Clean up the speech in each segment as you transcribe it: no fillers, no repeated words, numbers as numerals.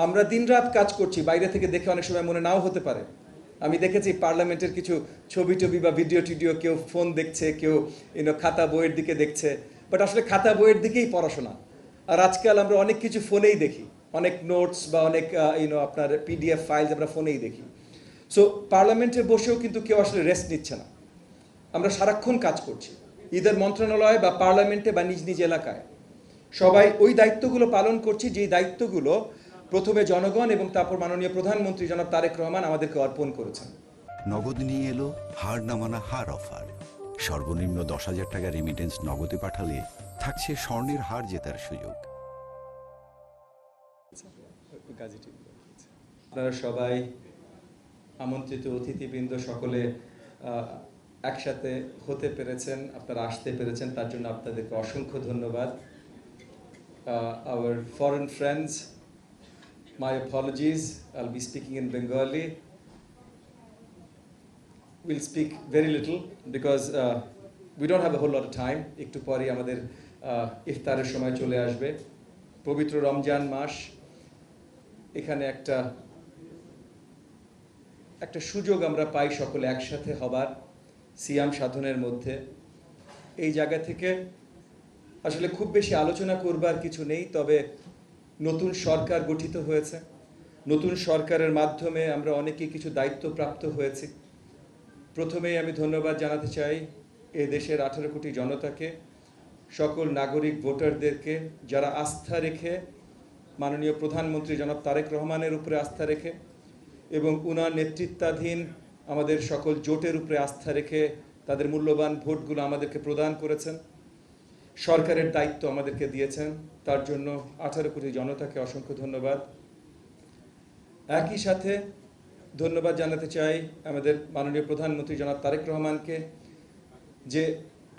আমরা দিনরাত কাজ করছি, বাইরে থেকে দেখে অনেক সময় মনে নাও হতে পারে। আমি দেখেছি পার্লামেন্টের কিছু ছবি টবি বা ভিডিও টিডিও, কেউ ফোন দেখছে, কেউ খাতা বইয়ের দিকে দেখছে, বাট আসলে খাতা বইয়ের দিকেই পড়াশোনা। আর আজকাল আমরা অনেক কিছু ফোনেই দেখি, অনেক নোটস বা অনেক আপনার পিডিএফ ফাইলস আমরা ফোনেই দেখি। সো পার্লামেন্টে বসেও কিন্তু কেউ আসলে রেস্ট নিচ্ছে না। আমরা সারাক্ষণ কাজ করছি, ঈদের মন্ত্রণালয় বা পার্লামেন্টে বা নিজ নিজ এলাকায় সবাই ওই দায়িত্বগুলো পালন করছি, যেই দায়িত্বগুলো প্রথমে জনগণ এবং তারপর মাননীয় প্রধানমন্ত্রী জনাব তারেক রহমান আমাদেরকে অর্পণ করেছেন। নগদ নিয়ে এলো হার নামানা হার অফার। সর্বনিম্ন 10,000 টাকা রেমিটেন্স নগদে পাঠালে থাকছে স্বর্ণের হার জেতার সুযোগ। আপনারা সবাই আমন্ত্রিত অতিথিবৃন্দ সকলে একসাথে হতে পেরেছেন, আপনারা আসতে পেরেছেন, তার জন্য আপনাদেরকে অসংখ্য ধন্যবাদ। Our foreign friends, my apologies, I'll be speaking in Bengali. We'll speak very little because we don't have a whole lot of time. একটু পরে আমাদের ইফতারের সময় চলে আসবে। পবিত্র রমজান মাস, এখানে একটা সুযোগ আমরা পাই সকলে একসাথে হবার, সিয়াম সাধনের মধ্যে। এই জায়গা থেকে আসলে খুব বেশি আলোচনা করবার কিছু নেই, তবে নতুন সরকার গঠিত হয়েছে, নতুন সরকারের মাধ্যমে আমরা অনেকেই কিছু দায়িত্বপ্রাপ্ত হয়েছি। প্রথমেই আমি ধন্যবাদ জানাতে চাই এ দেশের 18 কোটি জনতাকে, সকল নাগরিক ভোটারদেরকে, যারা আস্থা রেখে মাননীয় প্রধানমন্ত্রী জনাব তারেক রহমানের উপরে আস্থা রেখে এবং উনার নেতৃত্বাধীন আমাদের সকল জোটের উপরে আস্থা রেখে তাদের মূল্যবান ভোটগুলো আমাদেরকে প্রদান করেছেন, সরকারের দায়িত্ব আমাদেরকে দিয়েছেন। তার জন্য 18 কোটি জনতাকে অসংখ্য ধন্যবাদ। একই সাথে ধন্যবাদ জানাতে চাই আমাদের মাননীয় প্রধানমন্ত্রী জনাব তারেক রহমানকে, যে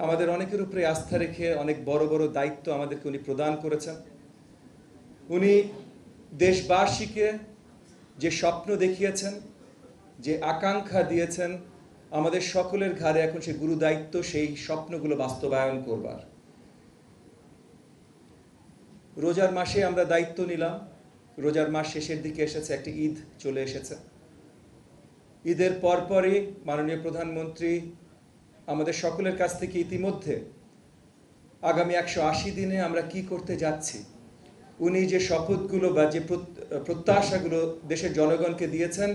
আমাদের অনেকের উপরে আস্থা রেখে অনেক বড় বড় দায়িত্ব আমাদেরকে উনি প্রদান করেছেন। উনি দেশবাসীকে যে স্বপ্ন দেখিয়েছেন, যে আকাঙ্ক্ষা দিয়েছেন, আমাদের সকলের ঘাড়ে এখন সে গুরু দায়িত্ব সেই স্বপ্নগুলো বাস্তবায়ন করবার। রোজার মাসে আমরা দায়িত্ব নিলাম, রোজার মাস শেষের দিকে এসেছে, একটা ঈদ চলে এসেছে। ঈদের পরপরই মাননীয় প্রধানমন্ত্রী আমাদের সকলের কাছ থেকে ইতিমধ্যে আগামী 180 দিনে আমরা কি করতে যাচ্ছি, উনি যে শপথগুলো বা যে প্রত্যাশাগুলো দেশের জনগণকে দিয়েছেন,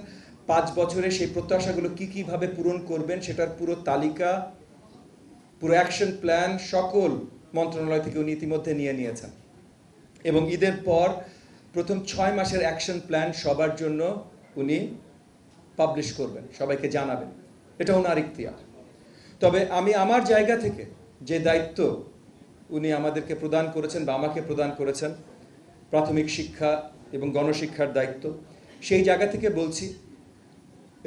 5 বছরে সেই প্রত্যাশাগুলো কিভাবে পূরণ করবেন সেটার পুরো তালিকা, পুরো অ্যাকশন প্ল্যান সকল মন্ত্রণালয় থেকে উনি ইতিমধ্যে নিয়েছেন। এবং ঈদের পর প্রথম 6 মাসের অ্যাকশন প্ল্যান সবার জন্য উনি পাবলিশ করবেন, সবাইকে জানাবেন। এটা ওনার ইখতিয়ার। তবে আমি আমার জায়গা থেকে যে দায়িত্ব উনি আমাদেরকে প্রদান করেছেন বা আমাকে প্রদান করেছেন, প্রাথমিক শিক্ষা এবং গণশিক্ষার দায়িত্ব, সেই জায়গা থেকে বলছি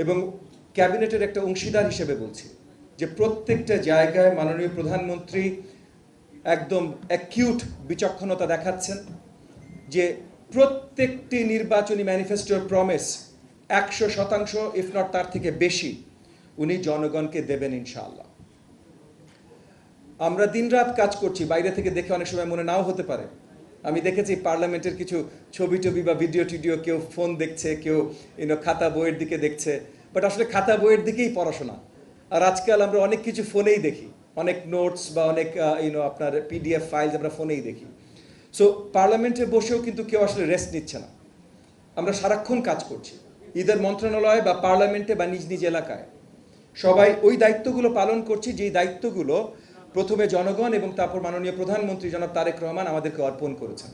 এবং ক্যাবিনেটের একটা অংশীদার হিসেবে বলছি যে প্রত্যেকটা জায়গায় মাননীয় প্রধানমন্ত্রী একদম অ্যাকিউট বিচক্ষণতা দেখাচ্ছেন, যে প্রত্যেকটি নির্বাচনী ম্যানিফেস্টোর প্রমিস 100%, ইফ নট তার থেকে বেশি, উনি জনগণকে দেবেন ইনশাআল্লাহ। আমরা দিনরাত কাজ করছি, বাইরে থেকে দেখে অনেক সময় মনে নাও হতে পারে। আমি দেখেছি পার্লামেন্টের কিছু ছবি টবি বা ভিডিও টিডিও, কেউ ফোন দেখছে, কেউ খাতা বইয়ের দিকে দেখছে, বাট আসলে খাতা বইয়ের দিকেই পড়াশোনা। আর আজকাল আমরা অনেক কিছু ফোনেই দেখি, অনেক নোটস বা অনেক আপনার পিডিএফ ফাইলস আমরা ফোনেই দেখি। সো পার্লামেন্টে বসেও কিন্তু কেউ আসলে রেস্ট নিচ্ছে না। আমরা সারাক্ষণ কাজ করছি, ঈদের মন্ত্রণালয় বা পার্লামেন্টে বা নিজ নিজ এলাকায় সবাই ওই দায়িত্বগুলো পালন করছি, যেই দায়িত্বগুলো প্রথমে জনগণ এবং তারপর মাননীয় প্রধানমন্ত্রী জনাব তারেক রহমান আমাদেরকে অর্পণ করেছেন।